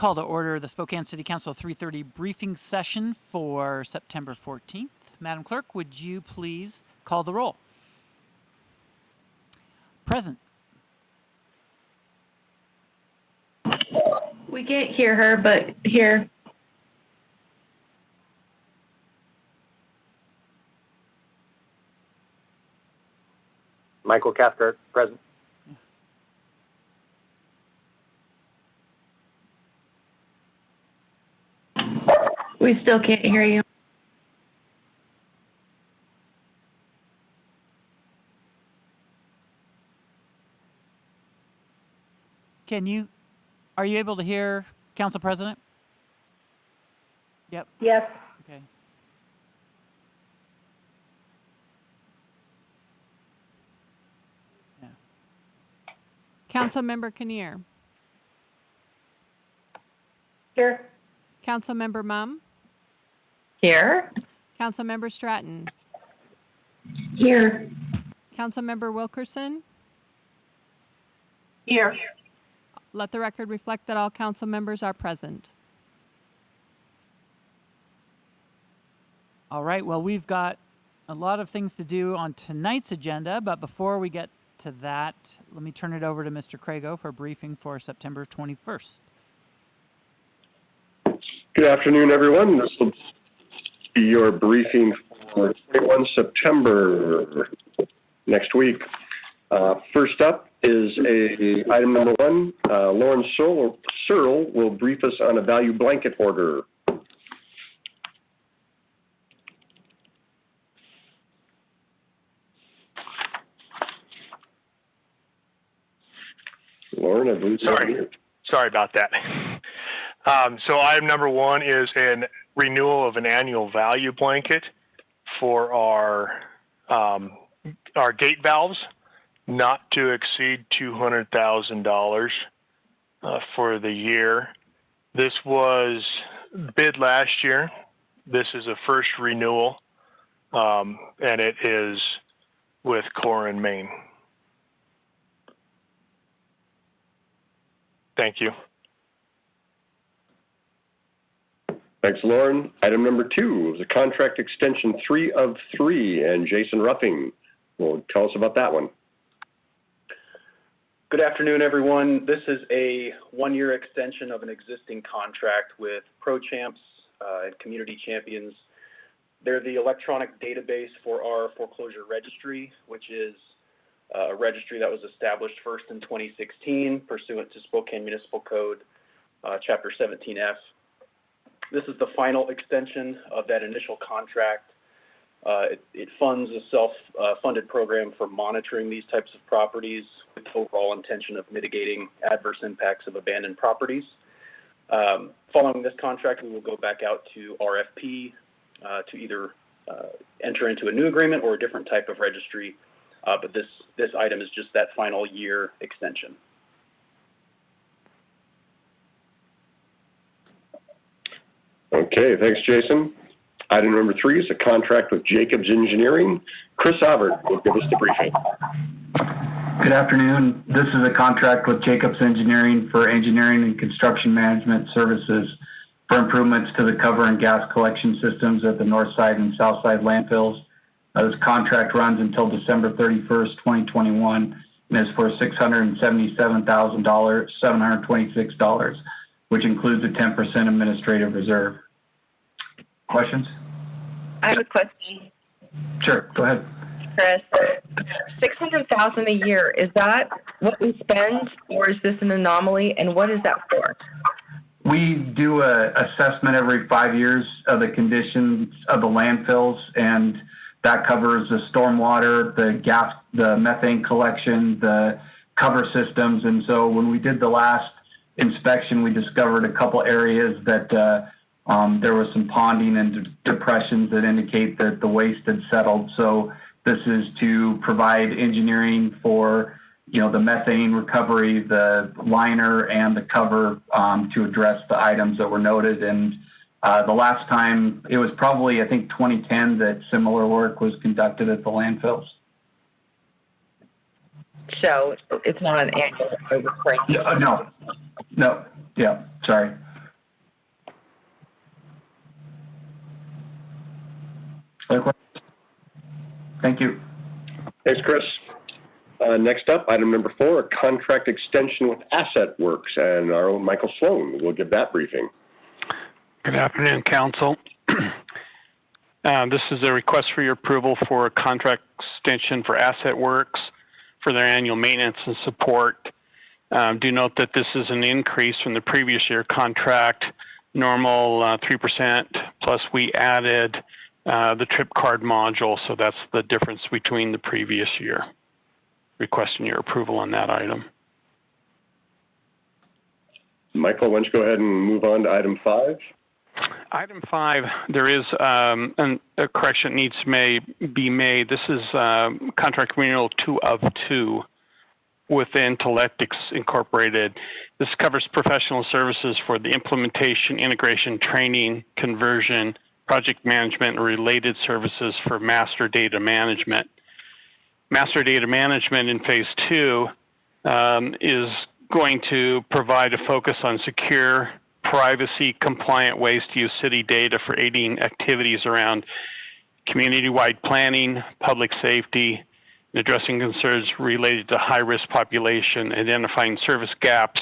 Call to order the Spokane City Council 3:30 briefing session for September 14th. Madam Clerk, would you please call the roll? Present. We can't hear her, but here. Michael Cathcart, present. We still can't hear you. Are you able to hear Council President? Yep. Yes. Okay. Yeah. Councilmember Kinnear. Here. Councilmember Mumm. Here. Councilmember Stratton. Here. Councilmember Wilkerson. Here. Let the record reflect that all council members are present. All right, well, we've got a lot of things to do on tonight's agenda, but before we get to that, let me turn it over to Mr. Crago for a briefing for September 21st. Good afternoon, everyone. This will be your briefing for 21 September next week. First up is item number 1. Lauren Searle will brief us on a value blanket order. Lauren, I believe. Sorry about that. So item number 1 is a renewal of an annual value blanket for our gate valves, not to exceed $200,000 for the year. This was bid last year. This is a first renewal, and it is with Core and Main. Thank you. Thanks, Lauren. Item number 2 is a contract extension 3 of 3, and Jason Ruffing will tell us about that one. Good afternoon, everyone. This is a 1-year extension of an existing contract with ProChamps and Community Champions. They're the electronic database for our foreclosure registry, which is a registry that was established first in 2016 pursuant to Spokane Municipal Code, Chapter 17F. This is the final extension of that initial contract. It funds a self-funded program for monitoring these types of properties with the overall intention of mitigating adverse impacts of abandoned properties. Following this contract, we will go back out to RFP to either enter into a new agreement or a different type of registry. But this item is just that final year extension. Okay, thanks, Jason. Item number 3 is a contract with Jacobs Engineering. Chris Aubert will give us the briefing. Good afternoon. This is a contract with Jacobs Engineering for engineering and construction management services for improvements to the cover and gas collection systems at the north side and south side landfills. This contract runs until December 31st, 2021, and is for $677,726, which includes a 10% administrative reserve. Questions? I have a question. Sure, go ahead. Chris, $600,000 a year, is that what we spend, or is this an anomaly, and what is that for? We do an assessment every 5 years of the conditions of the landfills, and that covers the stormwater, the gas, the methane collection, the cover systems. And so when we did the last inspection, we discovered a couple areas that there was some ponding and depressions that indicate that the waste had settled. So this is to provide engineering for, the methane recovery, the liner, and the cover to address the items that were noted. And the last time, it was probably, I think, 2010 that similar work was conducted at the landfills. So it's not an annual recurring? No. Yeah, sorry. Likewise. Thank you. Thanks, Chris. Next up, item number 4, a contract extension with Asset Works, and our own Michael Sloan will give that briefing. Good afternoon, Council. This is a request for your approval for a contract extension for Asset Works for their annual maintenance and support. Do note that this is an increase from the previous year contract, normal 3%, plus we added the trip card module, so that's the difference between the previous year. Requesting your approval on that item. Michael, why don't you go ahead and move on to item 5? Item 5, there is a correction needs to be made. This is contract renewal 2 of 2 with Intellectics Incorporated. This covers professional services for the implementation, integration, training, conversion, project management, and related services for master data management. Master data management in phase 2 is going to provide a focus on secure, privacy-compliant ways to use city data for aiding activities around community-wide planning, public safety, and addressing concerns related to high-risk population, identifying service gaps,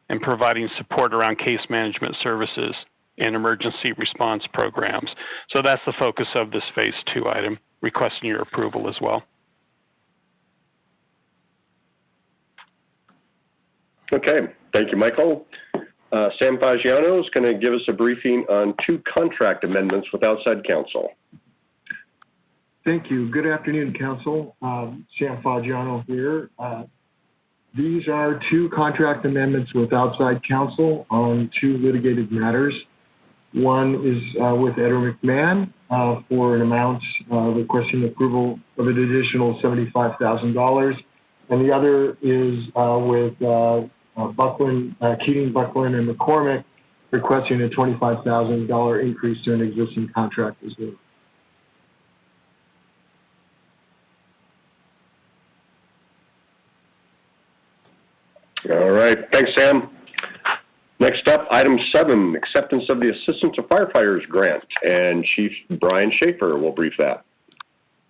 and providing support around case management services and emergency response programs. So that's the focus of this phase 2 item, requesting your approval as well. Okay, thank you, Michael. Sam Fagiano is going to give us a briefing on 2 contract amendments with outside counsel. Thank you. Good afternoon, Council. Sam Fagiano here. These are 2 contract amendments with outside counsel on 2 litigated matters. One is with Edward McMahon for an amount requesting approval of an additional $75,000, and the other is with Keating, Buckland, and McCormick requesting a $25,000 increase to an existing contract as well. All right, thanks, Sam. Next up, item 7, acceptance of the Assistance to Firefighters Grant, and Chief Brian Schaefer will brief that.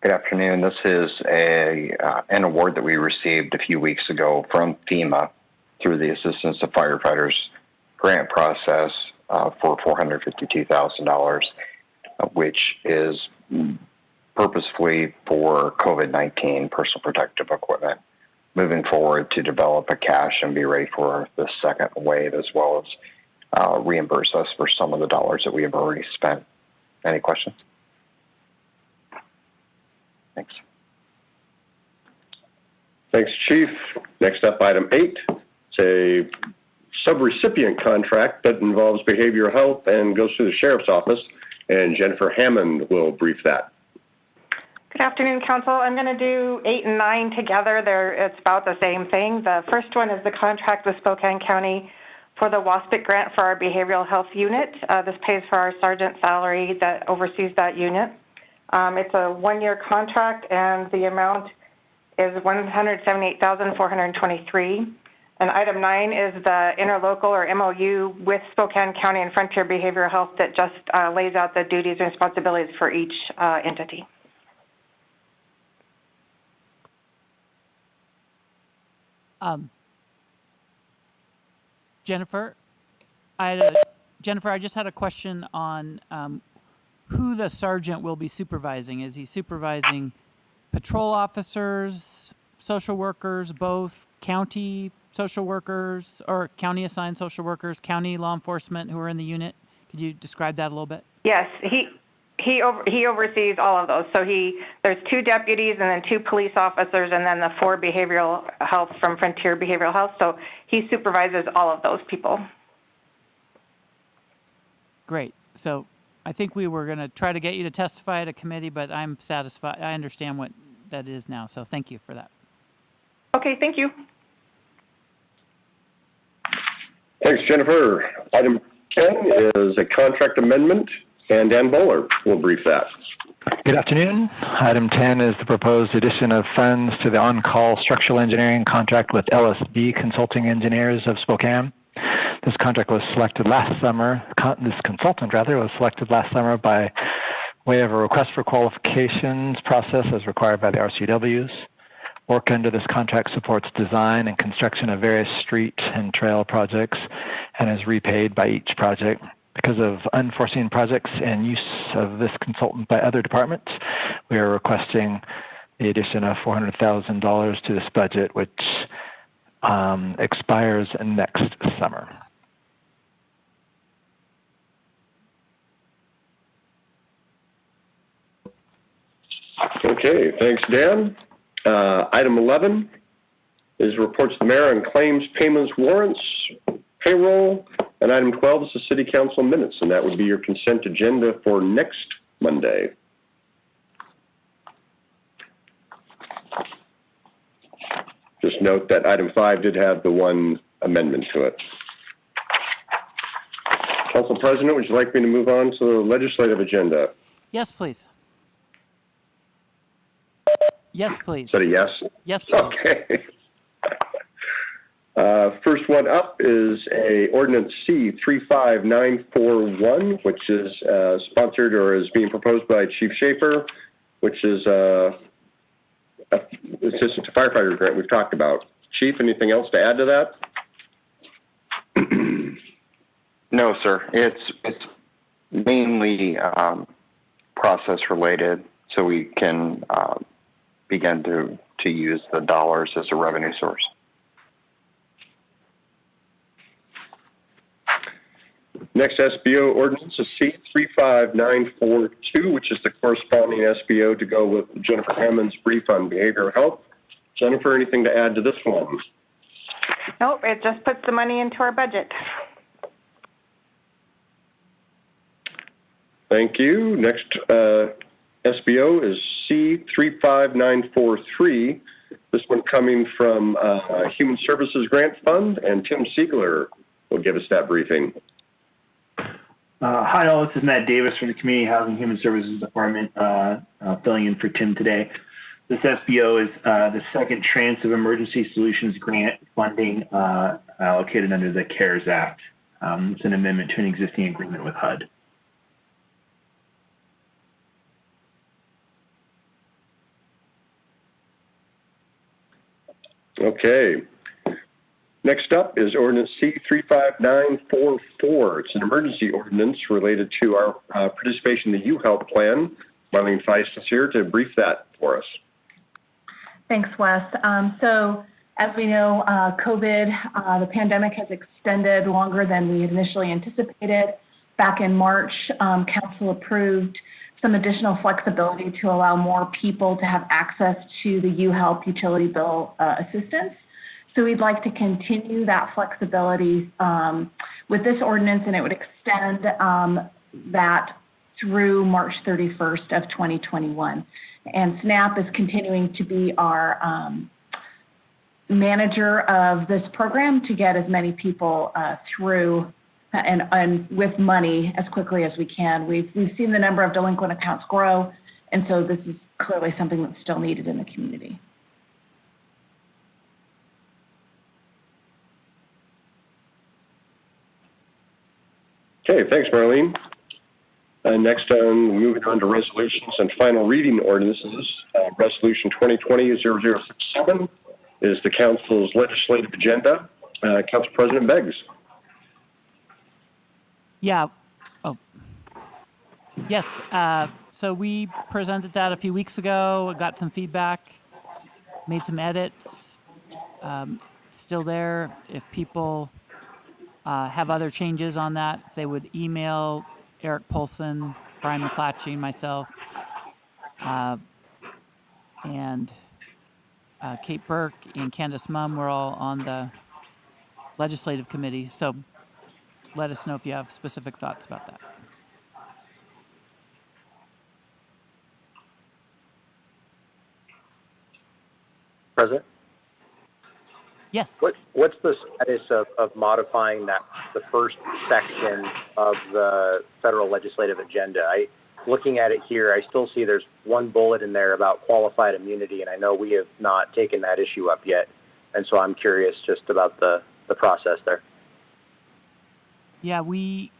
Good afternoon. This is an award that we received a few weeks ago from FEMA through the Assistance to Firefighters Grant process for $452,000, which is purposefully for COVID-19 personal protective equipment. Moving forward to develop a cache and be ready for the second wave, as well as reimburse us for some of the dollars that we have already spent. Any questions? Thanks. Thanks, Chief. Next up, item 8. It's a subrecipient contract that involves behavioral health and goes through the Sheriff's Office, and Jennifer Hammond will brief that. Good afternoon, Council. I'm going to do 8 and 9 together. It's about the same thing. The first one is the contract with Spokane County for the WASPIC grant for our behavioral health unit. This pays for our sergeant salary that oversees that unit. It's a 1-year contract, and the amount is $178,423. And item 9 is the interlocal or MOU with Spokane County and Frontier Behavioral Health that just lays out the duties and responsibilities for each entity. Jennifer, I just had a question on who the sergeant will be supervising. Is he supervising patrol officers, social workers, both county social workers or county assigned social workers, county law enforcement who are in the unit? Could you describe that a little bit? Yes, he oversees all of those. So there's 2 deputies and then 2 police officers and then the 4 behavioral health from Frontier Behavioral Health. So he supervises all of those people. Great. So I think we were going to try to get you to testify at a committee, but I'm satisfied. I understand what that is now. So thank you for that. Okay, thank you. Thanks, Jennifer. Item 10 is a contract amendment, and Dan Bowler will brief that. Good afternoon. Item 10 is the proposed addition of funds to the on-call structural engineering contract with LSB Consulting Engineers of Spokane. This consultant was selected last summer by We have a request for qualifications process as required by the RCWs. Work under this contract supports design and construction of various street and trail projects and is repaid by each project. Because of unforeseen projects and use of this consultant by other departments, we are requesting the addition of $400,000 to this budget, which expires next summer. Okay, thanks, Dan. Item 11 is reports to the mayor on claims, payments, warrants, payroll, and item 12 is the city council minutes, and that would be your consent agenda for next Monday. Just note that item 5 did have the one amendment to it. Council President, would you like me to move on to the legislative agenda? Yes, please. Yes, please. Is that a yes? Yes, please. Okay. First one up is a ordinance C 35941, which is sponsored or is being proposed by Chief Schaefer, which is assistant to firefighter grant we've talked about. Chief, anything else to add to that? No, sir. It's mainly process related, so we can begin to use the dollars as a revenue source. Next SBO ordinance is C 35942, which is the corresponding SBO to go with Jennifer Hammond's brief on behavioral health. Jennifer, anything to add to this one? Nope, it just puts the money into our budget. Thank you. Next SBO is C 35943. This one coming from Human Services Grant Fund, and Tim Siegler will give us that briefing. Hi all, this is Matt Davis from the Community Housing Human Services Department, filling in for Tim today. This SBO is the second tranche of Emergency Solutions Grant funding allocated under the CARES Act. It's an amendment to an existing agreement with HUD. Okay. Next up is ordinance C 35944. It's an emergency ordinance related to our participation in the U-Help plan. Marlene Feist is here to brief that for us. Thanks, Wes. So as we know, COVID, the pandemic has extended longer than we initially anticipated. Back in March, Council approved some additional flexibility to allow more people to have access to the U-Help utility bill assistance. So we'd like to continue that flexibility with this ordinance, and it would extend that through March 31st of 2021. And SNAP is continuing to be our manager of this program to get as many people through and with money as quickly as we can. We've seen the number of delinquent accounts grow, and so this is clearly something that's still needed in the community. Okay, thanks, Marlene. Next, moving on to resolutions and final reading ordinances. Resolution 2020-0067 is the Council's legislative agenda. Council President Beggs. Yeah. Oh. Yes. So we presented that a few weeks ago, got some feedback, made some edits. Still there. If people have other changes on that, if they would email Eric Polson, Brian McClatchy, myself, and Kate Burke and Candace Mumm. We're all on the legislative committee, so let us know if you have specific thoughts about that. President? Yes. What's the status of modifying the first section of the federal legislative agenda? Looking at it here, I still see there's one bullet in there about qualified immunity, and I know we have not taken that issue up yet, and so I'm curious just about the process there. Yeah, we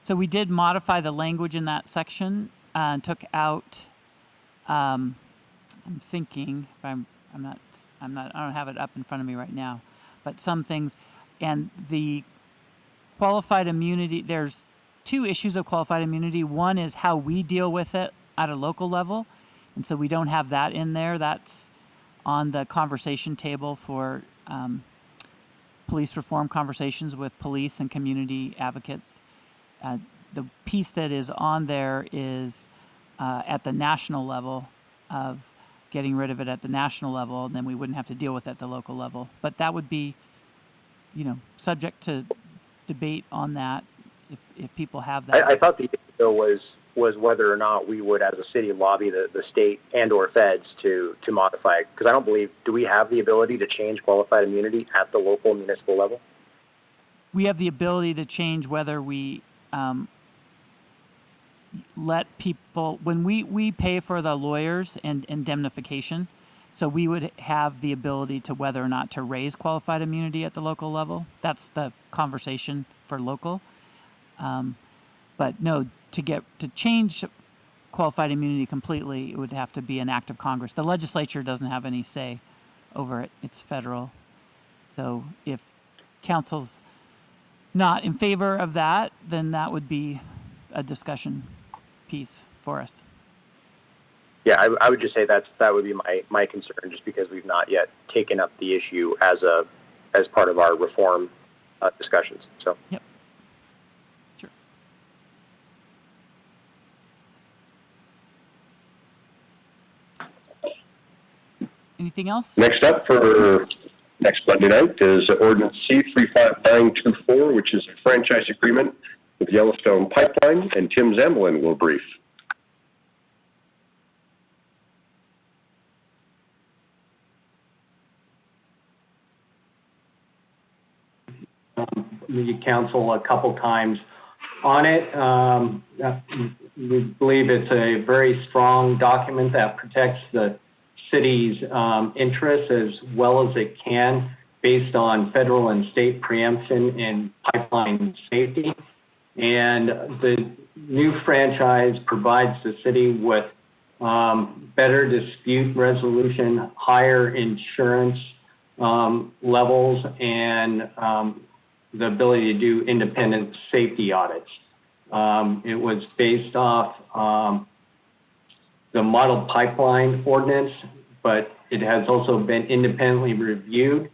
So we did modify the language in that section and took out. I'm thinking if I don't have it up in front of me right now, but some things, and the qualified immunity. There's two issues of qualified immunity. One is how we deal with it at a local level, and so we don't have that in there. That's on the conversation table for police reform conversations with police and community advocates. The piece that is on there is at the national level, of getting rid of it at the national level, and then we wouldn't have to deal with it at the local level. But that would be, subject to debate on that if people have that. I thought the issue was whether or not we would, as a city, lobby the state and or feds to modify it. Because I don't believe, do we have the ability to change qualified immunity at the local municipal level? We have the ability to change whether we let people, when we pay for the lawyers and indemnification, so we would have the ability to whether or not to raise qualified immunity at the local level. That's the conversation for local. But no, to change qualified immunity completely, it would have to be an act of Congress. The legislature doesn't have any say over it. It's federal. So if council's not in favor of that, then that would be a discussion piece for us. Yeah, I would just say that would be my concern, just because we've not yet taken up the issue as part of our reform discussions. So. Yep. Sure. Anything else? Next up for next Monday night is ordinance C35924, which is a franchise agreement with Yellowstone Pipeline, and Tim Zemlin will brief. The council a couple times on it. We believe it's a very strong document that protects the city's interests as well as it can, based on federal and state preemption in pipeline safety. And the new franchise provides the city with better dispute resolution, higher insurance levels, and the ability to do independent safety audits. It was based off the model pipeline ordinance, but it has also been independently reviewed.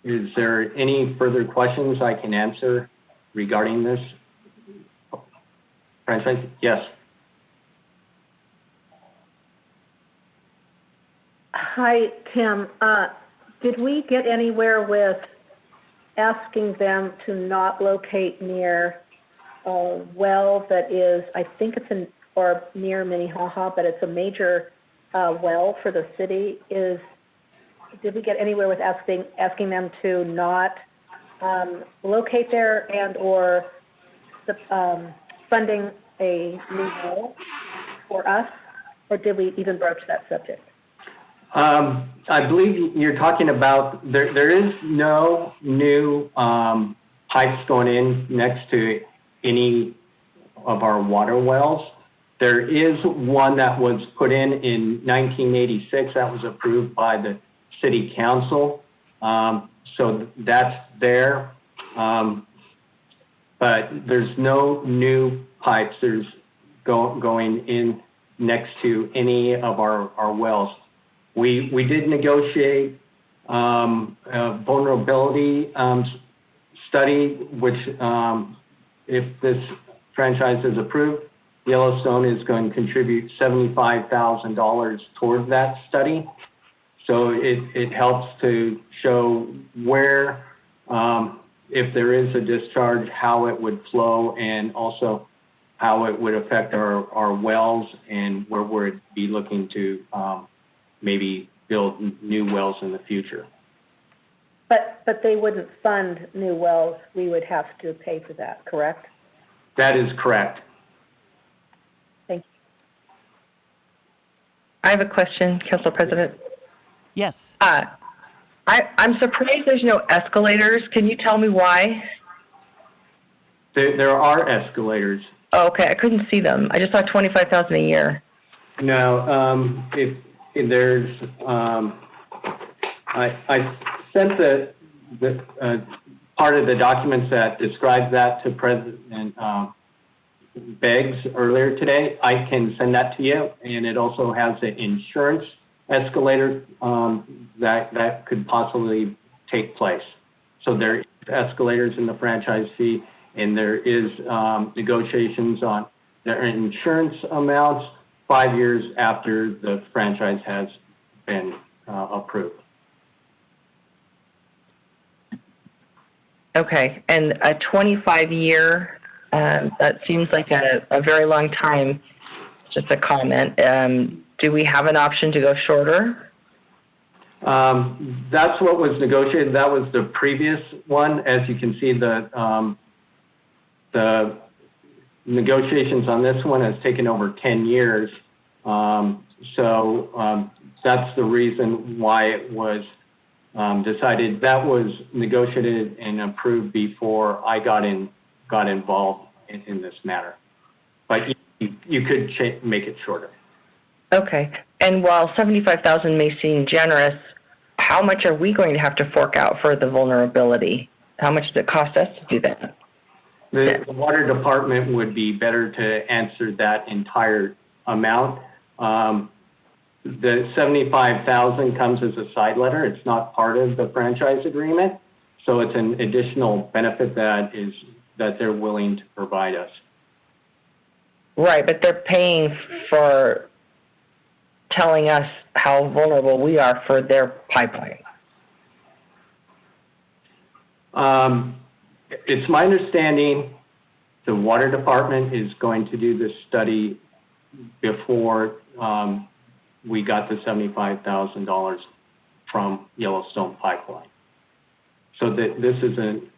Is there any further questions I can answer regarding this franchise? Yes. Hi, Tim. Did we get anywhere with asking them to not locate near a well that is, I think it's or near Minnehaha, but it's a major well for the city? Did we get anywhere with asking them to not locate there and or funding a new well for us, or did we even broach that subject? I believe you're talking about, there is no new pipes going in next to any of our water wells. There is one that was put in 1986 that was approved by the city council. So that's there. But there's no new pipes going in next to any of our wells. We did negotiate a vulnerability study, which if this franchise is approved, Yellowstone is going to contribute $75,000 towards that study. So it helps to show where, if there is a discharge, how it would flow, and also how it would affect our wells, and where we'd be looking to maybe build new wells in the future. But they wouldn't fund new wells. We would have to pay for that, correct? That is correct. Thank you. I have a question, Council President. Yes. I'm surprised there's no escalators. Can you tell me why? There are escalators. Oh, okay, I couldn't see them. I just saw 25,000 a year. No, if there's, I sent the part of the documents that describes that to President Beggs earlier today. I can send that to you, and it also has the insurance escalator that could possibly take place. So there are escalators in the franchise fee, and there is negotiations on their insurance amounts 5 years after the franchise has been approved. Okay, and a 25-year, that seems like a very long time. Just a comment. Do we have an option to go shorter? That's what was negotiated. That was the previous one. As you can see, the negotiations on this one has taken over 10 years. So that's the reason why it was decided. That was negotiated and approved before I got involved in this matter. But you could make it shorter. Okay. And while 75,000 may seem generous, how much are we going to have to fork out for the vulnerability? How much does it cost us to do that? The water department would be better to answer that entire amount. The 75,000 comes as a side letter. It's not part of the franchise agreement, so it's an additional benefit that they're willing to provide us. Right, but they're paying for telling us how vulnerable we are for their pipeline. It's my understanding the water department is going to do this study before we got the $75,000 from Yellowstone Pipeline. So this is an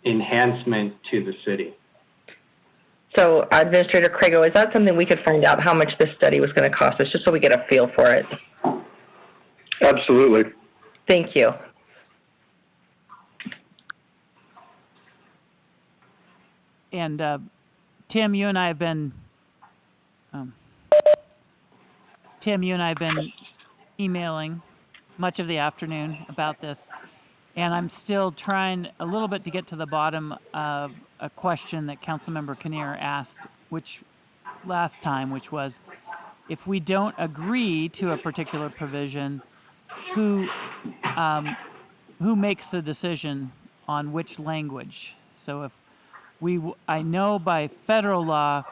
enhancement to the city. So, Administrator Crago, is that something we could find out how much this study was going to cost us, just so we get a feel for it? Absolutely. Thank you. And Tim, you and I have been emailing much of the afternoon about this, and I'm still trying a little bit to get to the bottom of a question that Councilmember Kinnear asked, which was, if we don't agree to a particular provision, who makes the decision on which language? So if I know by federal law,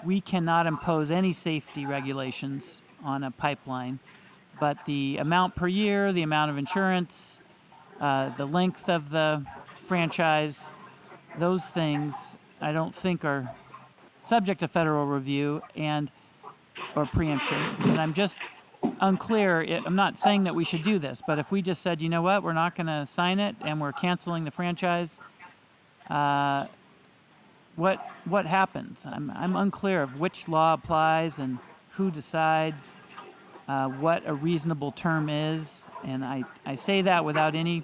we cannot impose any safety regulations on a pipeline, but the amount per year, the amount of insurance, the length of the franchise, those things I don't think are subject to federal review or preemption. And I'm just unclear. I'm not saying that we should do this, but if we just said, you know what, we're not going to sign it and we're canceling the franchise, what happens? I'm unclear of which law applies and who decides what a reasonable term is, and I say that without any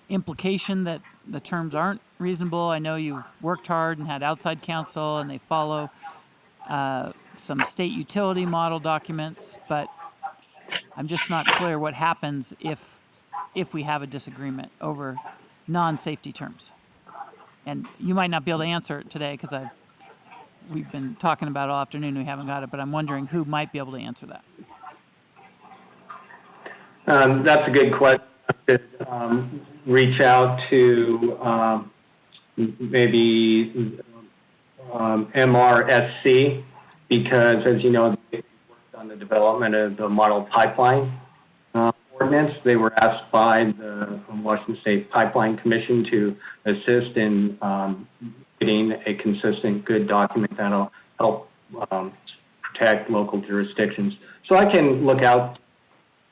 implication that the terms aren't reasonable. I know you've worked hard and had outside counsel, and they follow some state utility model documents, but I'm just not clear what happens if we have a disagreement over non-safety terms. And you might not be able to answer it today because we've been talking about it all afternoon. We haven't got it, but I'm wondering who might be able to answer that. That's a good question. I could reach out to maybe MRSC, because, as you know, they worked on the development of the model pipeline ordinance. They were asked by the Washington State Pipeline Commission to assist in getting a consistent, good document that'll help protect local jurisdictions. So I can look out.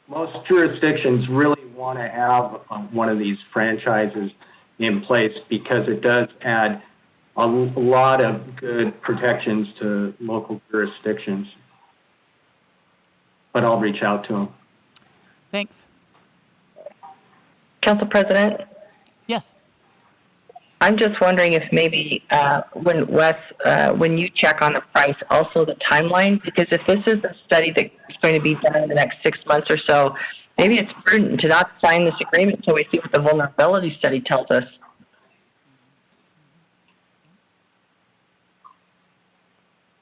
Most jurisdictions really want to have one of these franchises in place because it does add a lot of good protections to local jurisdictions. But I'll reach out to them. Thanks. Council President? Yes. I'm just wondering if maybe when Wes, when you check on the price, also the timeline, because if this is a study that's going to be done in the next 6 months or so, maybe it's prudent to not sign this agreement until we see what the vulnerability study tells us.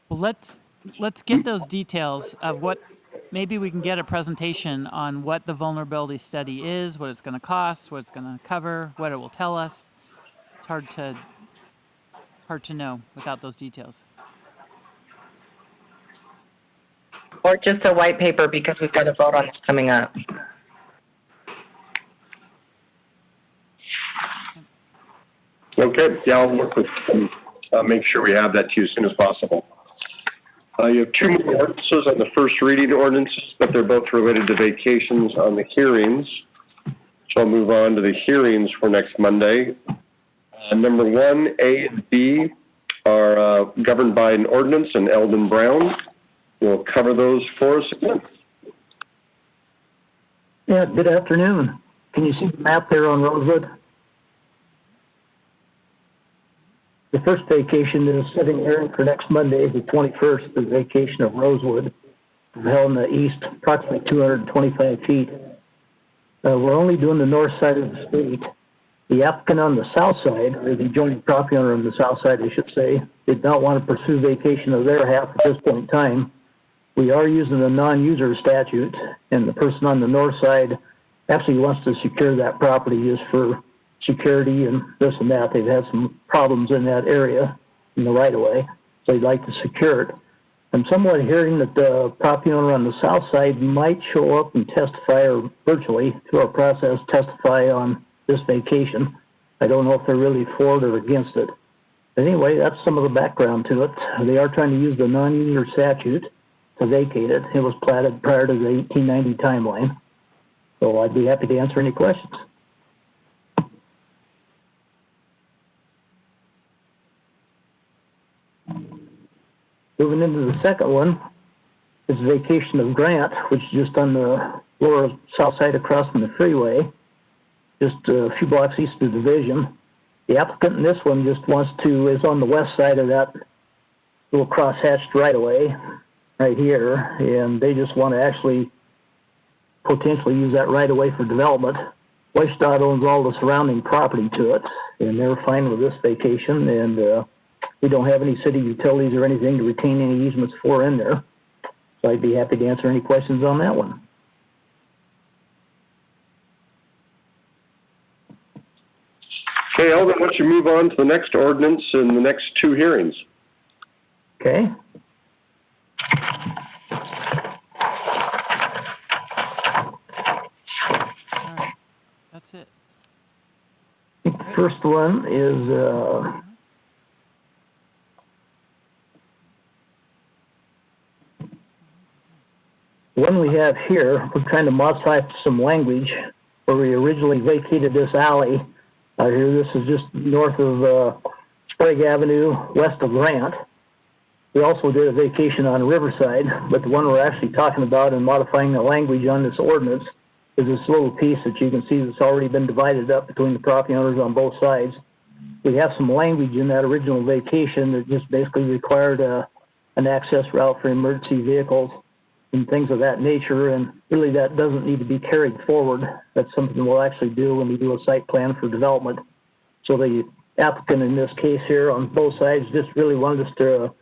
Well, let's get those details of what. Maybe we can get a presentation on what the vulnerability study is, what it's going to cost, what it's going to cover, what it will tell us. It's hard to know without those details. Or just a white paper, because we've got a vote on this coming up. Okay, yeah, I'll work with them, make sure we have that to you as soon as possible. You have two more ordinances on the first reading ordinances, but they're both related to vacations on the hearings. So I'll move on to the hearings for next Monday. Number 1, A and B are governed by an ordinance, and Eldon Brown will cover those for us again. Yeah, good afternoon. Can you see the map there on Rosewood? The first vacation that is sitting here for next Monday, the 21st, the vacation of Rosewood, held in the east, approximately 225 feet. We're only doing the north side of the street. The applicant on the south side, or the adjoining property owner on the south side, I should say, did not want to pursue vacation of their half at this point in time. We are using the non-user statute, and the person on the north side actually wants to secure that property just for security and this and that. They've had some problems in that area in the right-of-way, so they'd like to secure it. I'm somewhat hearing that the property owner on the south side might show up and testify, or virtually through our process testify on this vacation. I don't know if they're really for it or against it. But anyway, that's some of the background to it. They are trying to use the non-user statute to vacate it. It was platted prior to the 1890 timeline. So I'd be happy to answer any questions. Moving into the second one is vacation of Grant, which is just on the lower south side across from the freeway, just a few blocks east of the division. The applicant in this one just is on the west side of that little cross-hatched right-of-way right here, and they just want to actually potentially use that right-of-way for development. WSDOT owns all the surrounding property to it, and they're fine with this vacation, and we don't have any city utilities or anything to retain any easements for in there. So I'd be happy to answer any questions on that one. Okay, Eldon, why don't you move on to the next ordinance in the next two hearings? Okay. All right, that's it. The first one is one we have here. We're trying to modify some language where we originally vacated this alley. Here, this is just north of Sprague Avenue, west of Grant. We also did a vacation on Riverside, but the one we're actually talking about and modifying the language on this ordinance is this little piece that you can see that's already been divided up between the property owners on both sides. We have some language in that original vacation that just basically required an access route for emergency vehicles and things of that nature, and really that doesn't need to be carried forward. That's something we'll actually do when we do a site plan for development. So the applicant in this case here on both sides just really wanted us to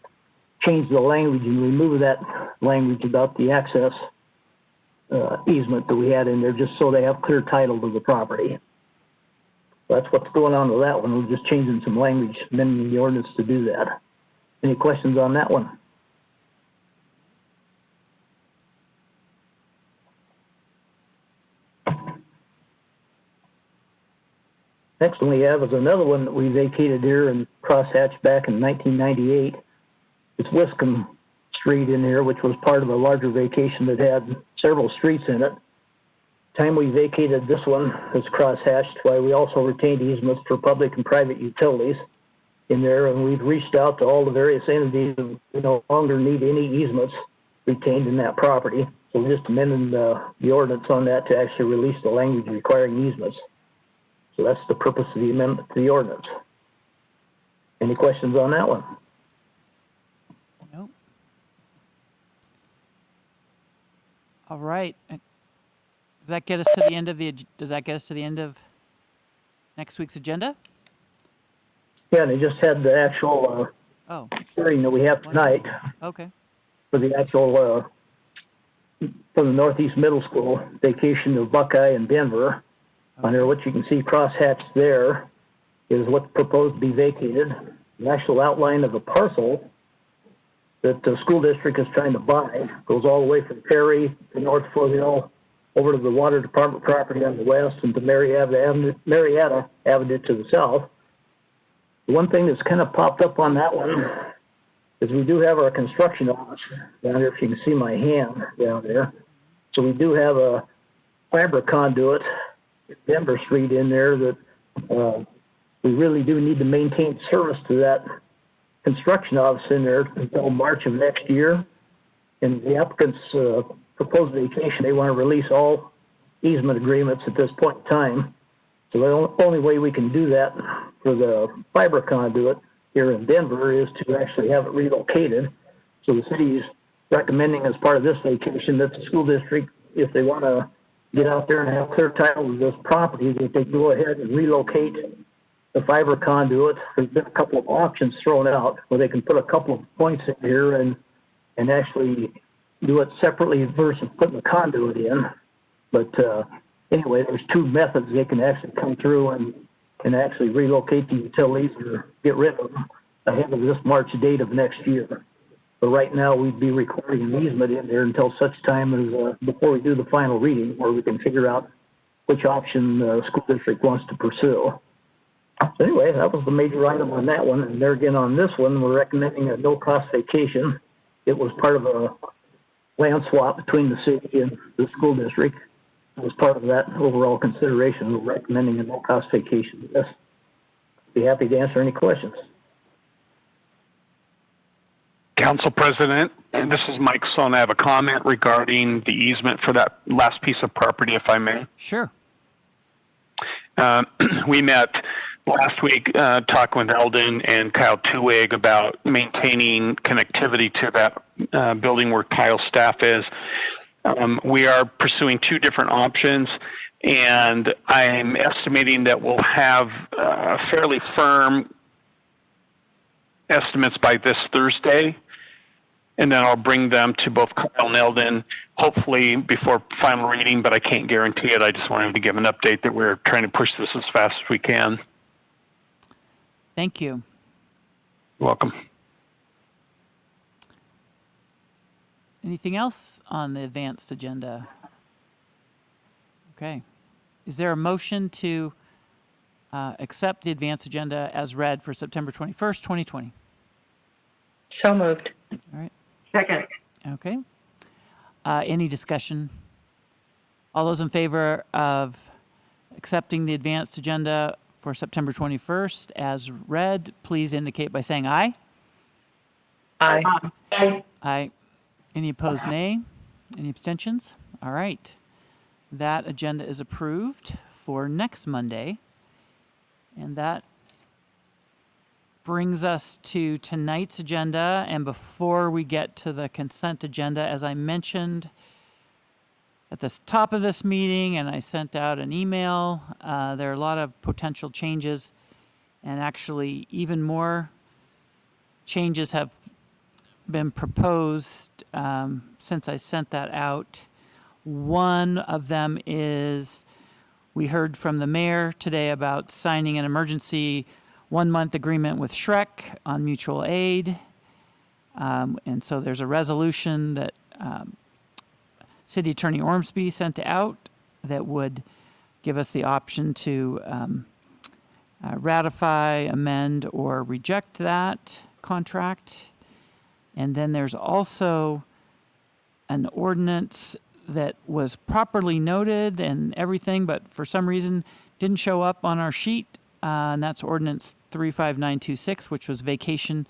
change the language and remove that language about the access easement that we had in there, just so they have clear title to the property. So that's what's going on with that one. We're just changing some language, amending the ordinance to do that. Any questions on that one? Next one we have is another one that we vacated here in Crosshatch back in 1998. It's Wiscombe Street in here, which was part of a larger vacation that had several streets in it. Time we vacated this one is crosshatched, while we also retained easements for public and private utilities in there, and we've reached out to all the various entities and we no longer need any easements retained in that property. So we're just amending the ordinance on that to actually release the language requiring easements. So that's the purpose of the amendment to the ordinance. Any questions on that one? Nope. All right. Does that get us to the end of next week's agenda? Yeah, and they just had the actual hearing that we have tonight Okay. for the actual for the Northeast Middle School vacation of Buckeye and Denver. On there, what you can see crosshatched there is what's proposed to be vacated. The actual outline of the parcel that the school district is trying to buy goes all the way from Perry to North Foothill, over to the water department property on the west, and to Marietta Avenue to the south. The one thing that's kind of popped up on that one is we do have our construction office down there, if you can see my hand down there. So we do have a fiber conduit, Denver Street in there that we really do need to maintain service to that construction office in there until March of next year. And the applicant's proposed vacation, they want to release all easement agreements at this point in time. So the only way we can do that for the fiber conduit here in Denver is to actually have it relocated. So the city is recommending as part of this vacation that the school district, if they want to get out there and have clear title of this property, that they go ahead and relocate the fiber conduit. There's been a couple of options thrown out where they can put a couple of points in here and actually do it separately versus putting the conduit in. But anyway, there's two methods they can actually come through and actually relocate the utilities or get rid of them ahead of this March date of next year. But right now, we'd be recording an easement in there until such time as before we do the final reading, where we can figure out which option the school district wants to pursue. So anyway, that was the major item on that one. And there again, on this one, we're recommending a no-cost vacation. It was part of a land swap between the city and the school district. It was part of that overall consideration. We're recommending a no-cost vacation. Yes. Be happy to answer any questions. Council President, and this is Mike Sloan. I have a comment regarding the easement for that last piece of property, if I may. Sure. We met last week talking with Eldon and Kyle Tuig about maintaining connectivity to that building where Kyle's staff is. We are pursuing two different options, and I'm estimating that we'll have fairly firm estimates by this Thursday, and then I'll bring them to both Kyle and Eldon, hopefully before final reading, but I can't guarantee it. I just wanted to give an update that we're trying to push this as fast as we can. Thank you. You're welcome. Anything else on the advanced agenda? Okay. Is there a motion to accept the advanced agenda as read for September 21st, 2020? So moved. All right. Second. Okay. Any discussion? All those in favor of accepting the advanced agenda for September 21st as read, please indicate by saying aye. Aye. Aye. Aye. Any opposed, nay? Any abstentions? All right. That agenda is approved for next Monday. And that brings us to tonight's agenda. And before we get to the consent agenda, as I mentioned at the top of this meeting, and I sent out an email, there are a lot of potential changes, and actually even more changes have been proposed since I sent that out. One of them is we heard from the mayor today about signing an emergency 1-month agreement with Shrek on mutual aid. And so there's a resolution that City Attorney Ormsby sent out that would give us the option to ratify, amend, or reject that contract. And then there's also an ordinance that was properly noted and everything, but for some reason didn't show up on our sheet. And that's Ordinance 35926, which was vacation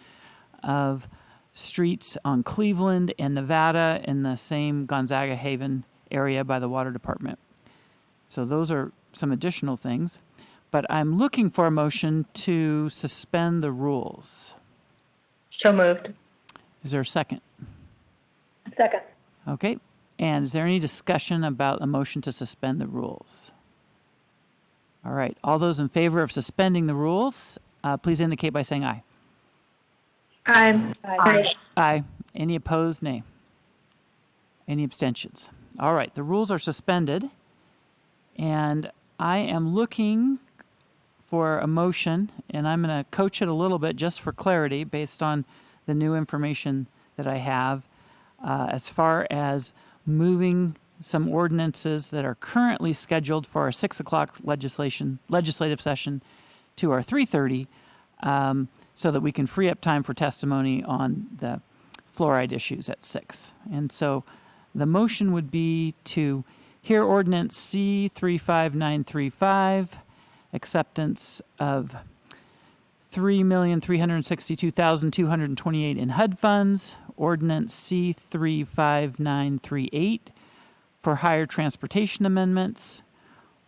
of streets on Cleveland and Nevada in the same Gonzaga Haven area by the water department. So those are some additional things. but I'm looking for a motion to suspend the rules. So moved. Is there a second? Second. Okay. And is there any discussion about a motion to suspend the rules? All right. All those in favor of suspending the rules, please indicate by saying aye. Aye. Aye. Any opposed? Nay. Any abstentions? All right. The rules are suspended. And I am looking for a motion, and I'm going to coach it a little bit just for clarity based on the new information that I have as far as moving some ordinances that are currently scheduled for our 6 o'clock legislative session to our 3:30 so that we can free up time for testimony on the fluoride issues at 6. And so the motion would be to hear ordinance C35935, acceptance of $3,362,228 in HUD funds, ordinance C35938 for higher transportation amendments,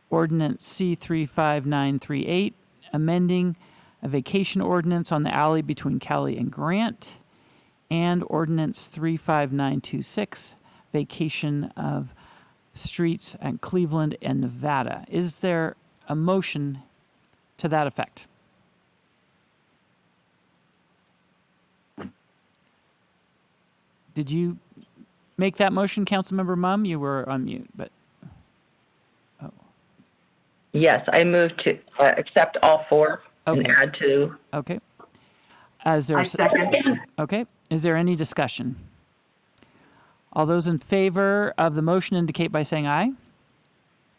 ordinance C35938 amending a vacation ordinance on the alley between Cali and Grant, and ordinance 35926 vacation of streets at Cleveland and Nevada. Is there a motion to that effect? Did you make that motion, Councilmember Mumm? You were on mute, but Yes, I move to accept all four and add to. Okay. Is there Okay. Is there any discussion? All those in favor of the motion indicate by saying aye.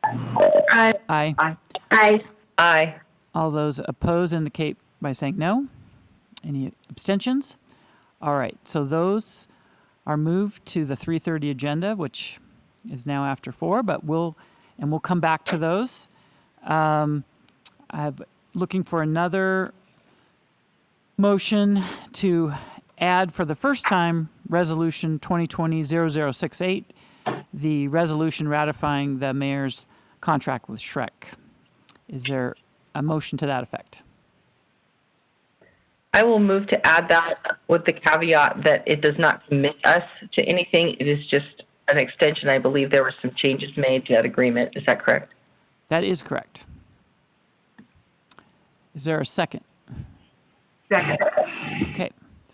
Aye. Aye. Aye. Aye. All those opposed indicate by saying no. Any abstentions? All right. So those are moved to the 3:30 agenda, which is now after 4, but we'll come back to those. I'm looking for another motion to add for the first time Resolution 2020-0068, the resolution ratifying the mayor's contract with Shrek. Is there a motion to that effect? I will move to add that with the caveat that it does not commit us to anything. It is just an extension. I believe there were some changes made to that agreement. Is that correct? That is correct. Is there a second? Second. Okay.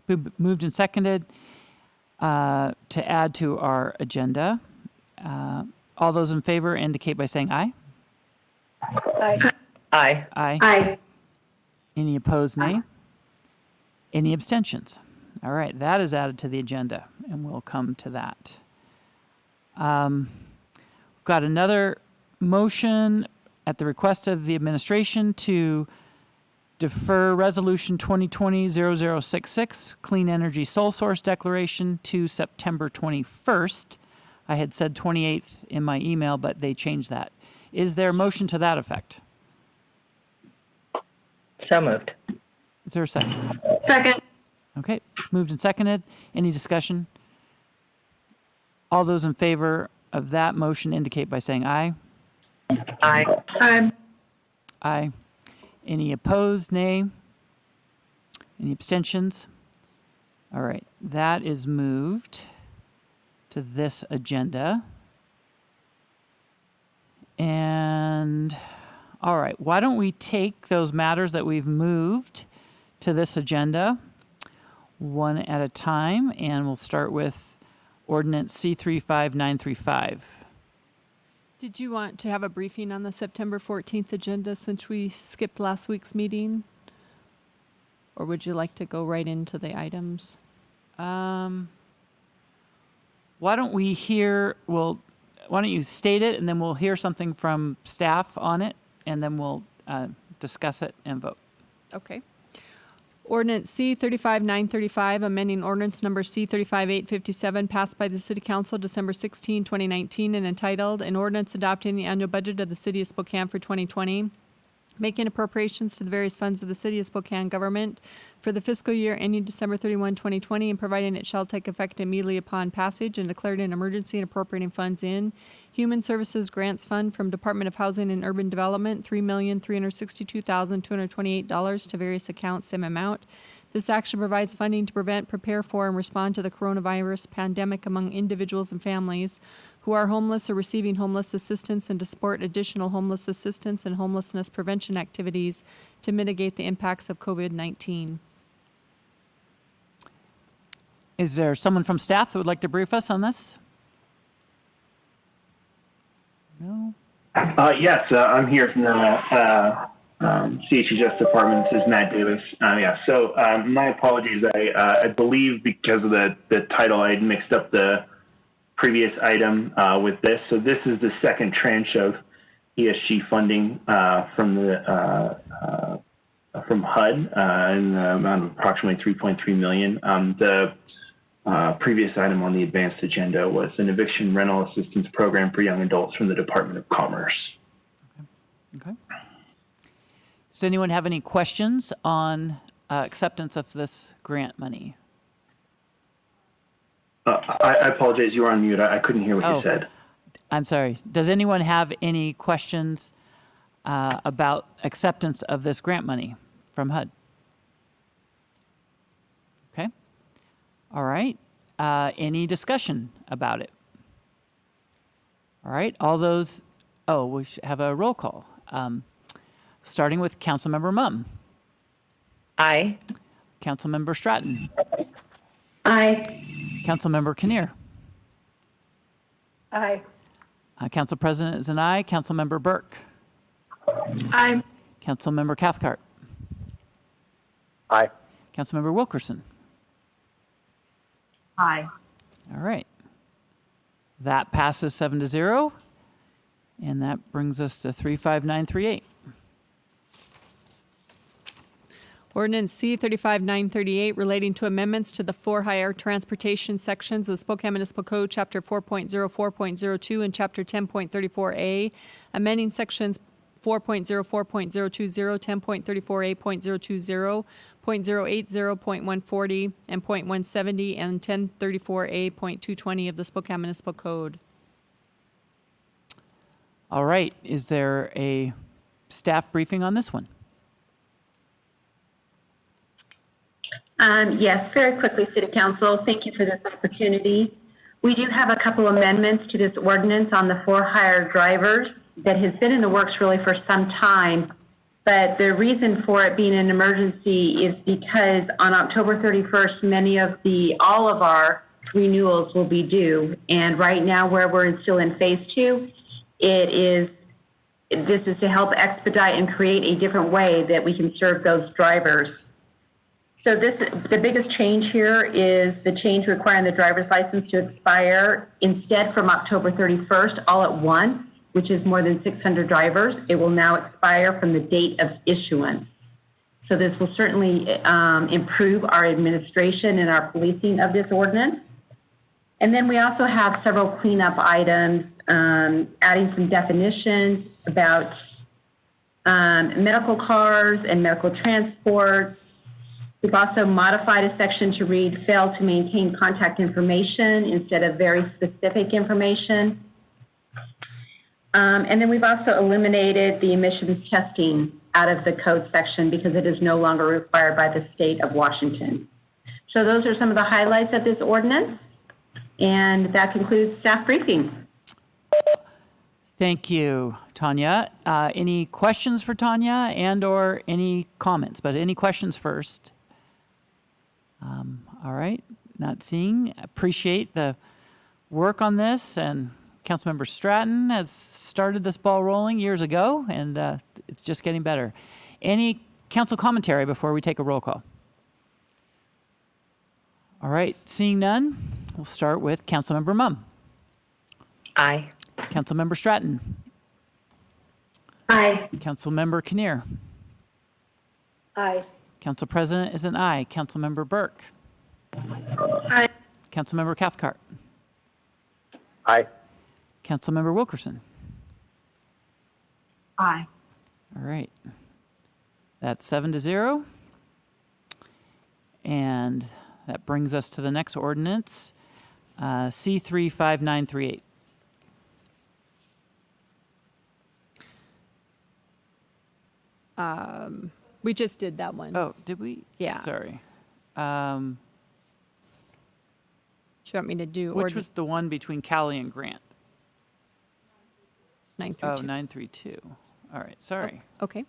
It's moved and seconded to add to our agenda. All those in favor indicate by saying aye. Aye. Aye. Aye. Aye. Any opposed, nay? Any abstentions? All right, that is added to the agenda, and we'll come to that. We've got another motion at the request of the administration to defer Resolution 2020-0066, Clean Energy Sole Source Declaration, to September 21st. I had said 28th in my email, but they changed that. Is there a motion to that effect? So moved. Is there a second? Second. Okay, it's moved and seconded. Any discussion? All those in favor of that motion indicate by saying aye. Aye. Aye. Aye. Any opposed? Nay. Any abstentions? All right, that is moved to this agenda. And all right, why don't we take those matters that we've moved to this agenda one at a time, and we'll start with Ordinance C35935. Did you want to have a briefing on the September 14th agenda since we skipped last week's meeting? Or would you like to go right into the items? Why don't we hear, why don't you state it, and then we'll hear something from staff on it, and then we'll discuss it and vote. Okay. Ordinance C35935, amending ordinance number C35857, passed by the City Council December 16, 2019, and entitled, An Ordinance Adopting the Annual Budget of the City of Spokane for 2020, making appropriations to the various funds of the City of Spokane government for the fiscal year ending December 31, 2020, and providing it shall take effect immediately upon passage, and declared an emergency and appropriating funds in Human Services Grants Fund from Department of Housing and Urban Development, $3,362,228 to various accounts, same amount. This action provides funding to prevent, prepare for, and respond to the coronavirus pandemic among individuals and families who are homeless or receiving homeless assistance, and to support additional homeless assistance and homelessness prevention activities to mitigate the impacts of COVID-19. Is there someone from staff that would like to brief us on this? No? Yes, I'm here from the CHHS department. This is Matt Davis. So my apologies. I believe because of the title, I had mixed up the previous item with this. So this is the second tranche of ESG funding from HUD in the amount of approximately $3.3 million. The previous item on the advanced agenda was an eviction rental assistance program for young adults from the Department of Commerce. Okay. Does anyone have any questions on acceptance of this grant money? I apologize. You were on mute. I couldn't hear what you said. I'm sorry. Does anyone have any questions about acceptance of this grant money from HUD? Okay. All right. Any discussion about it? All right. All those. Oh, we should have a roll call. Starting with Councilmember Mumm. Aye. Councilmember Stratton. Aye. Councilmember Kinnear. Aye. Council President is an aye. Councilmember Burke. Aye. Councilmember Cathcart. Aye. Councilmember Wilkerson. Aye. All right. That passes 7-0. And that brings us to 35938. Ordinance C 35938 relating to amendments to the for-hire transportation sections of the Spokane Municipal Code, Chapter 4.04.02 and Chapter 10.34A, amending sections 4.04.020, 10.34A.020, .080.140, and .170, and 1034A.220 of the Spokane Municipal Code. All right. Is there a staff briefing on this one? Yes, very quickly, City Council. Thank you for this opportunity. We do have a couple amendments to this ordinance on the for-hire drivers that has been in the works really for some time. But the reason for it being an emergency is because on October 31st, all of our renewals will be due. And right now, where we're still in phase 2, this is to help expedite and create a different way that we can serve those drivers. So the biggest change here is the change requiring the driver's license to expire instead from October 31st all at once, which is more than 600 drivers. It will now expire from the date of issuance. So this will certainly improve our administration and our policing of this ordinance. And then we also have several cleanup items, adding some definitions about medical cars and medical transport. We've also modified a section to read fail to maintain contact information instead of very specific information. And then we've also eliminated the emissions testing out of the code section because it is no longer required by the state of Washington. So those are some of the highlights of this ordinance. And that concludes staff briefing. Thank you, Tanya. Any questions for Tanya and or any comments? But any questions first? All right. Not seeing. Appreciate the work on this. And Councilmember Stratton has started this ball rolling years ago, and it's just getting better. Any council commentary before we take a roll call? All right. Seeing none, we'll start with Councilmember Mumm. Aye. Councilmember Stratton. Aye. Councilmember Kinnear. Aye. Council President is an aye. Councilmember Burke. Aye. Councilmember Cathcart. Aye. Councilmember Wilkerson. Aye. All right. That's 7-0. And that brings us to the next ordinance, C35938. We just did that one. Oh, did we? Yeah. Sorry. Do you want me to do? Which was the one between Cali and Grant? 932. Oh, 932. All right, sorry. Okay.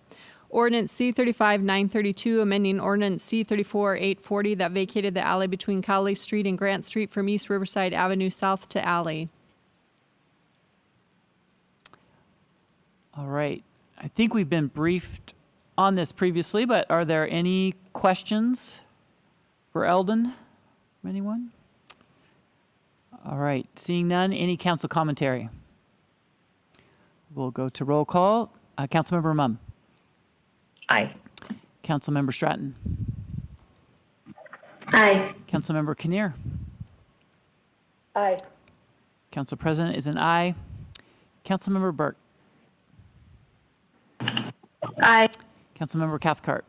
Ordinance C-35-932, amending Ordinance C-34-840 that vacated the alley between Cowley Street and Grant Street from East Riverside Avenue south to alley. All right. I think we've been briefed on this previously, but are there any questions for Eldon from anyone? All right. Seeing none, any council commentary? We'll go to roll call. Councilmember Mumm. Aye. Councilmember Stratton. Aye. Councilmember Kinnear. Aye. Council President is an aye. Councilmember Burke. Aye. Councilmember Cathcart.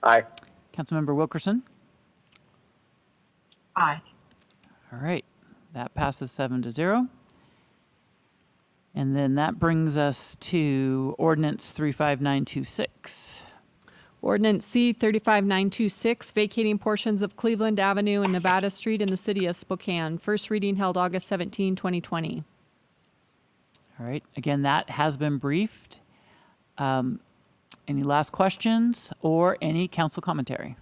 Aye. Councilmember Wilkerson. Aye. All right. That passes 7-0. And then that brings us to Ordinance 35926. Ordinance C-35-926, vacating portions of Cleveland Avenue and Nevada Street in the city of Spokane. First reading held August 17, 2020. All right. Again, that has been briefed. Any last questions or any council commentary?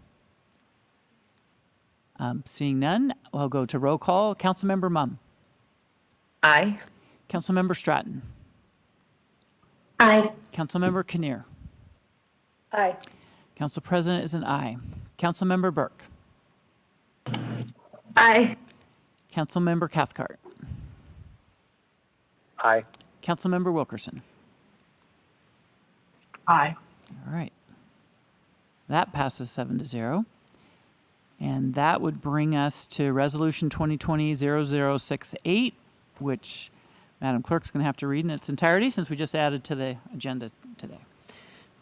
Seeing none, we'll go to roll call. Councilmember Mumm. Aye. Councilmember Stratton. Aye. Councilmember Kinnear. Aye. Council President is an aye. Councilmember Burke. Aye. Councilmember Cathcart. Aye. Councilmember Wilkerson. Aye. All right. That passes 7-0. And that would bring us to Resolution 2020-0068, which Madam Clerk's going to have to read in its entirety since we just added to the agenda today.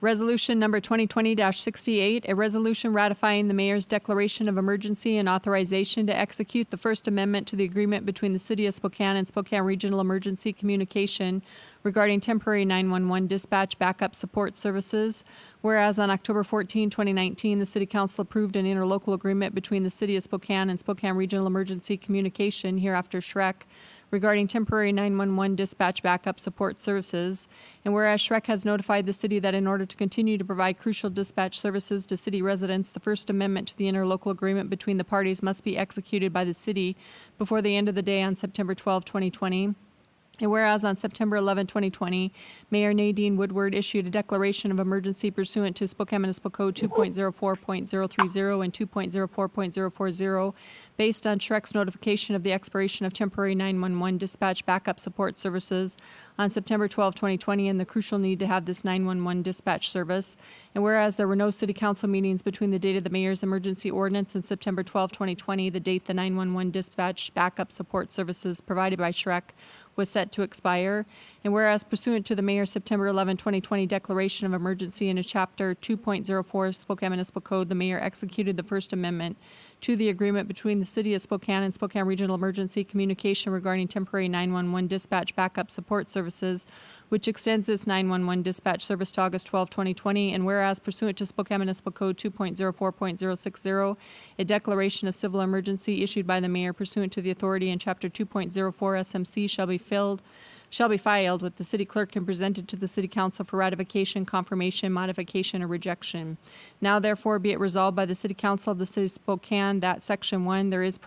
Resolution number 2020-68, a resolution ratifying the mayor's declaration of emergency and authorization to execute the First Amendment to the agreement between the City of Spokane and Spokane Regional Emergency Communication regarding temporary 911 dispatch backup support services. Whereas on October 14, 2019, the City Council approved an interlocal agreement between the City of Spokane and Spokane Regional Emergency Communication, hereafter SREC, regarding temporary 911 dispatch backup support services. And whereas SREC has notified the city that in order to continue to provide crucial dispatch services to city residents, the First Amendment to the interlocal agreement between the parties must be executed by the city before the end of the day on September 12, 2020. And whereas on September 11, 2020, Mayor Nadine Woodward issued a declaration of emergency pursuant to Spokane Municipal Code 2.04.030 and 2.04.040, based on SREC's notification of the expiration of temporary 911 dispatch backup support services on September 12, 2020, and the crucial need to have this 911 dispatch service. And whereas there were no City Council meetings between the date of the Mayor's emergency ordinance and September 12, 2020, the date the 911 dispatch backup support services provided by SREC was set to expire. And whereas pursuant to the Mayor's September 11, 2020 declaration of emergency in a Chapter 2.04 Spokane Municipal Code, the Mayor executed the First Amendment to the agreement between the City of Spokane and Spokane Regional Emergency Communication regarding temporary 911 dispatch backup support services, which extends this 911 dispatch service to August 12, 2020. And whereas pursuant to Spokane Municipal Code 2.04.060, a declaration of civil emergency issued by the Mayor pursuant to the authority in Chapter 2.04 SMC shall be filed with the City Clerk and presented to the City Council for ratification, confirmation, modification, or rejection. Now, therefore, be it resolved by the City Council of the City of Spokane that Section 1, there is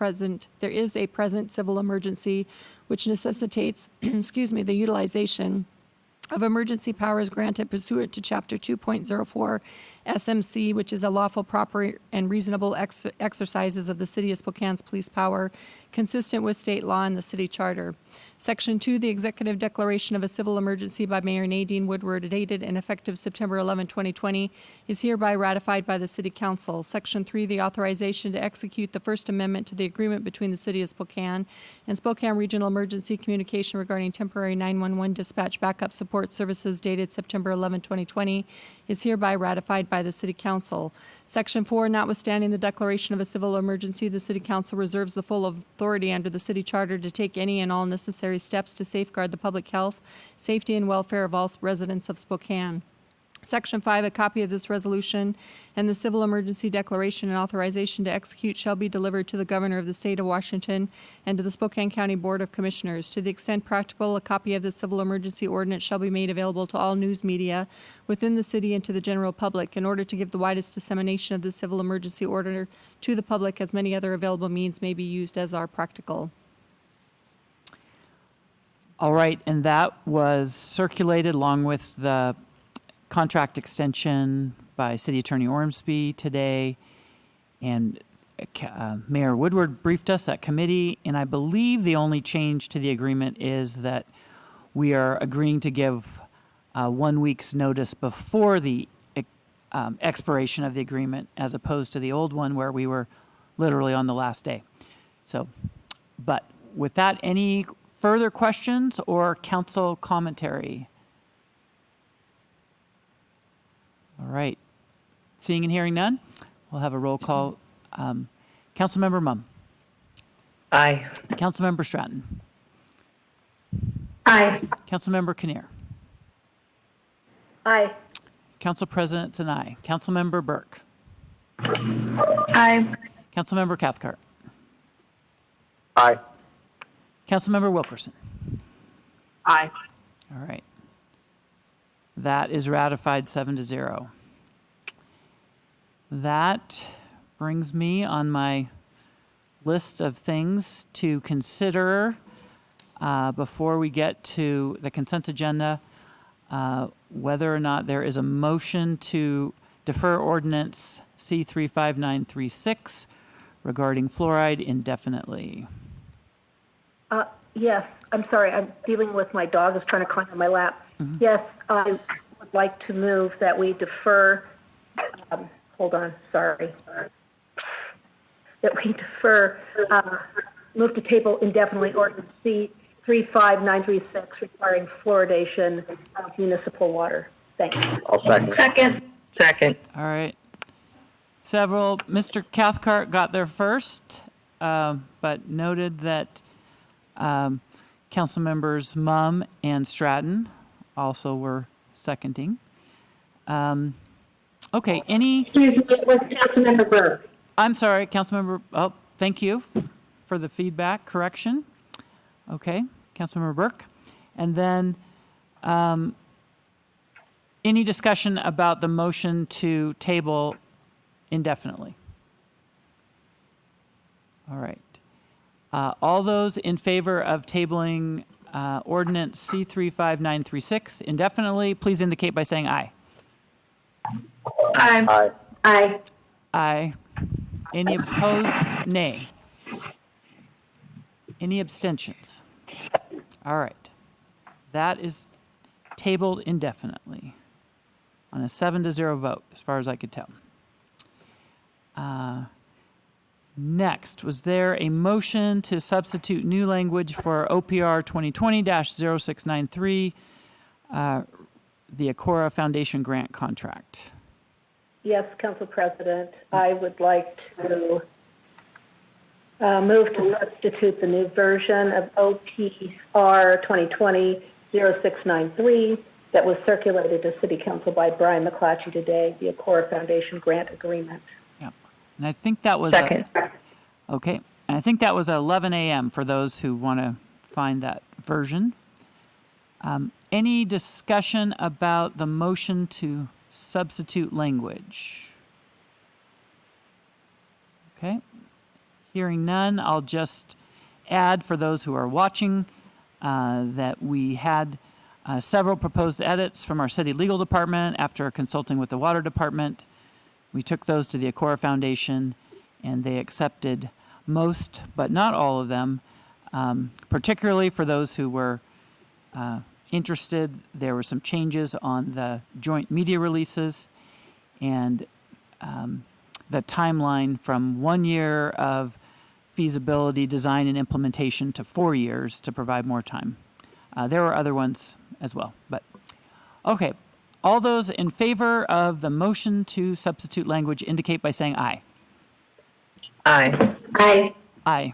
a present civil emergency which necessitates, the utilization of emergency powers granted pursuant to Chapter 2.04 SMC, which is the lawful, proper, and reasonable exercises of the City of Spokane's police power consistent with state law and the city charter. Section 2, the executive declaration of a civil emergency by Mayor Nadine Woodward, dated and effective September 11, 2020, is hereby ratified by the City Council. Section 3, the authorization to execute the First Amendment to the agreement between the City of Spokane and Spokane Regional Emergency Communication regarding temporary 911 dispatch backup support services, dated September 11, 2020, is hereby ratified by the City Council. Section 4, notwithstanding the declaration of a civil emergency, the City Council reserves the full authority under the City Charter to take any and all necessary steps to safeguard the public health, safety, and welfare of all residents of Spokane. Section 5, a copy of this resolution and the civil emergency declaration and authorization to execute shall be delivered to the Governor of the State of Washington and to the Spokane County Board of Commissioners. To the extent practicable, a copy of the civil emergency ordinance shall be made available to all news media within the city and to the general public. In order to give the widest dissemination of the civil emergency order to the public, as many other available means may be used as are practical. All right, and that was circulated along with the contract extension by City Attorney Ormsby today, and Mayor Woodward briefed us at committee, and I believe the only change to the agreement is that we are agreeing to give 1 week's notice before the expiration of the agreement, as opposed to the old one where we were literally on the last day. So, but with that, any further questions or council commentary? All right. Seeing and hearing none, we'll have a roll call. Councilmember Mumm. Aye. Councilmember Stratton. Aye. Councilmember Kinnear. Aye. Council President Tanai. Councilmember Burke. Aye. Councilmember Cathcart. Aye. Councilmember Wilkerson. Aye. All right. That is ratified 7-0. That brings me on my list of things to consider before we get to the consent agenda, whether or not there is a motion to defer ordinance C35936 regarding fluoride indefinitely. Yes, I'm sorry, I'm dealing with my dog who's trying to climb on my lap. Mm-hmm. Yes, I would like to move that we defer, hold on, sorry. That we defer, move to table indefinitely ordinance C35936 requiring fluoridation of municipal water. Thanks. I'll second. Second. All right. Several, Mr. Cathcart got there first, but noted that council members Mumm and Stratton also were seconding. Okay, any? Excuse me, it was Councilmember Burke. I'm sorry, Councilmember, oh, thank you for the feedback, correction. Okay, Councilmember Burke. And then any discussion about the motion to table indefinitely? All right. All those in favor of tabling ordinance C35936 indefinitely, please indicate by saying aye. Aye. Aye. Aye. Aye. Any opposed? Nay. Any abstentions? All right. That is tabled indefinitely on a 7-0 vote, as far as I could tell. Next, was there a motion to substitute new language for OPR 2020-0693, the Acora Foundation grant contract? Yes, Council President, I would like to move to substitute the new version of OPR 2020-0693 that was circulated to City Council by Brian McClatchy today, the Acora Foundation grant agreement. And I think that was Second. Okay, and I think that was at 11 a.m. for those who want to find that version. Any discussion about the motion to substitute language? Okay, hearing none, I'll just add for those who are watching that we had several proposed edits from our city legal department after consulting with the water department. We took those to the Acora Foundation, and they accepted most, but not all of them, particularly for those who were interested. There were some changes on the joint media releases and the timeline from 1 year of feasibility, design, and implementation to 4 years to provide more time. There were other ones as well, but okay. All those in favor of the motion to substitute language indicate by saying aye. Aye. Aye. Aye.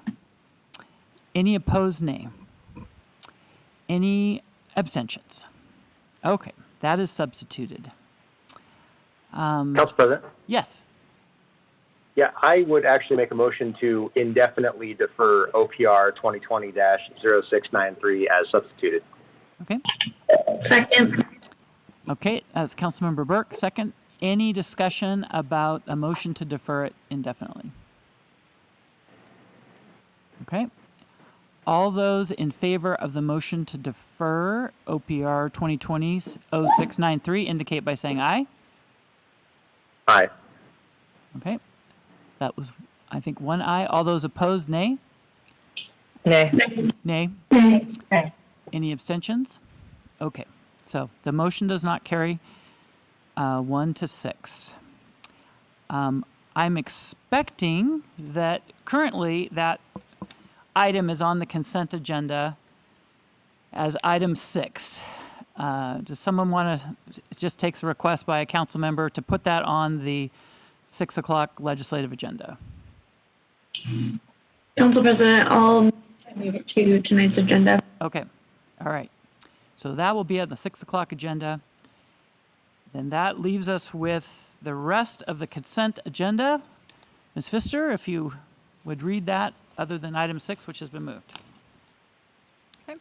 Any opposed, nay. Any abstentions? Okay, that is substituted. Council President? Yes. Yeah, I would actually make a motion to indefinitely defer OPR 2020-0693 as substituted. Okay. Second. Okay, as Councilmember Burke, second. Any discussion about a motion to defer it indefinitely? Okay. All those in favor of the motion to defer OPR 2020-0693 indicate by saying aye. Aye. Okay. That was, I think, one aye. All those opposed, nay? Nay. Nay. Nay. Any abstentions? Okay. So the motion does not carry 1-6. I'm expecting that currently that item is on the consent agenda as item 6. Does someone want to, it just takes a request by a council member to put that on the 6 o'clock legislative agenda? Council President, I'll move it to tonight's agenda. Okay. All right. So that will be on the 6 o'clock agenda. Then that leaves us with the rest of the consent agenda. Ms. Pfister, if you would read that other than item 6, which has been moved. Okay.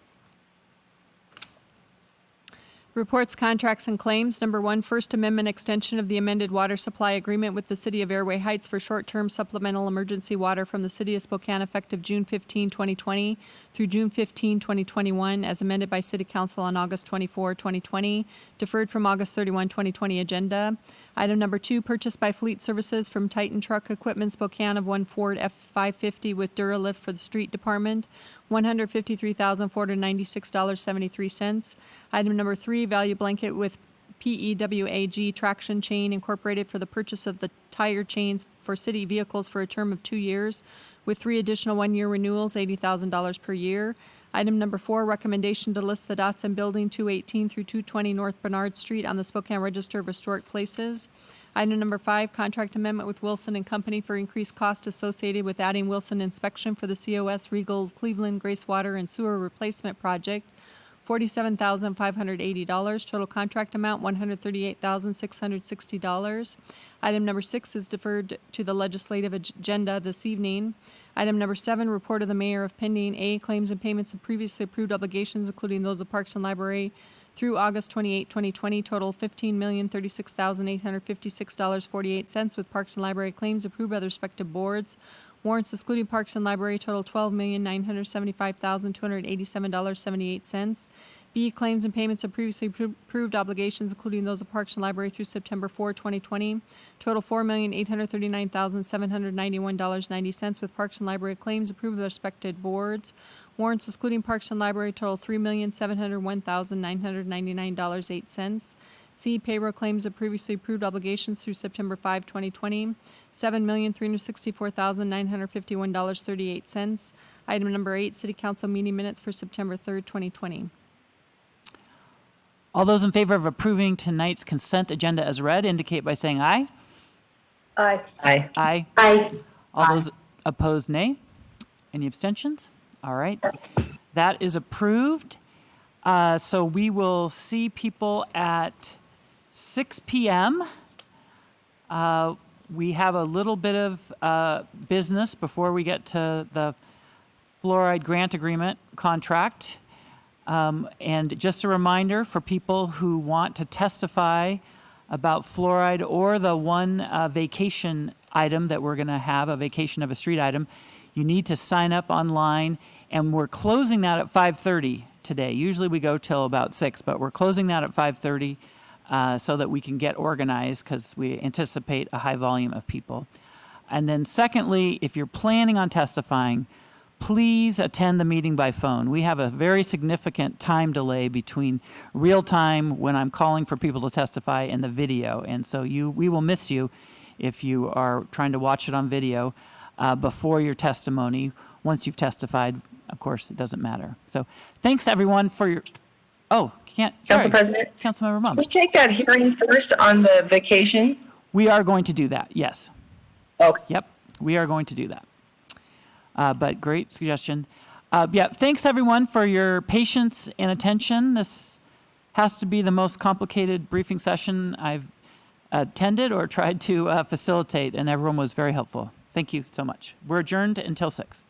Reports, contracts, and claims. Number 1, First Amendment extension of the amended water supply agreement with the City of Airway Heights for short-term supplemental emergency water from the City of Spokane effective June 15, 2020 through June 15, 2021, as amended by City Council on August 24, 2020, deferred from August 31, 2020 agenda. Item number 2, purchase by Fleet Services from Titan Truck Equipment Spokane of one Ford F550 with Duralift for the street department, $153,496.73. Item number 3, value blanket with PEWAG Traction Chain Incorporated for the purchase of the tire chains for city vehicles for a term of 2 years, with 3 additional 1-year renewals, $80,000 per year. Item number 4, recommendation to list the Dotson Building 218 through 220 North Bernard Street on the Spokane Register of Historic Places. Item number 5, contract amendment with Wilson and Company for increased cost associated with adding Wilson inspection for the COS Regal Cleveland Grace Water and Sewer Replacement Project, $47,580. Total contract amount, $138,660. Item number 6 is deferred to the legislative agenda this evening. Item number 7, report of the mayor of pending A, claims and payments of previously approved obligations, including those of Parks and Library through August 28, 2020, total $15,036,856.48, with Parks and Library claims approved by the respective boards. Warrants excluding Parks and Library total $12,975,287.78. B, claims and payments of previously approved obligations, including those of Parks and Library through September 4, 2020, total $4,839,791.90, with Parks and Library claims approved by the respective boards. Warrants excluding Parks and Library total $3,701,999.08. C, payroll claims of previously approved obligations through September 5, 2020, $7,364,951.38. Item number 8, City Council meeting minutes for September 3rd, 2020. All those in favor of approving tonight's consent agenda as read indicate by saying aye. Aye. Aye. Aye. Aye. All those opposed, nay. Any abstentions? All right. That is approved. So we will see people at 6 p.m. We have a little bit of business before we get to the fluoride grant agreement contract. And just a reminder for people who want to testify about fluoride or the one vacation item that we're going to have, a vacation of a street item, you need to sign up online. And we're closing that at 5:30 today. Usually we go till about 6, but we're closing that at 5:30 so that we can get organized because we anticipate a high volume of people. And then secondly, if you're planning on testifying, please attend the meeting by phone. We have a very significant time delay between real time when I'm calling for people to testify and the video. And so we will miss you if you are trying to watch it on video before your testimony. Once you've testified, of course, it doesn't matter. So thanks everyone for your, Council President, Councilmember Mum. Can we take that hearing first on the vacation? We are going to do that, yes. Okay. Yep, we are going to do that. But great suggestion. Thanks everyone for your patience and attention. This has to be the most complicated briefing session I've attended or tried to facilitate, and everyone was very helpful. Thank you so much. We're adjourned until 6.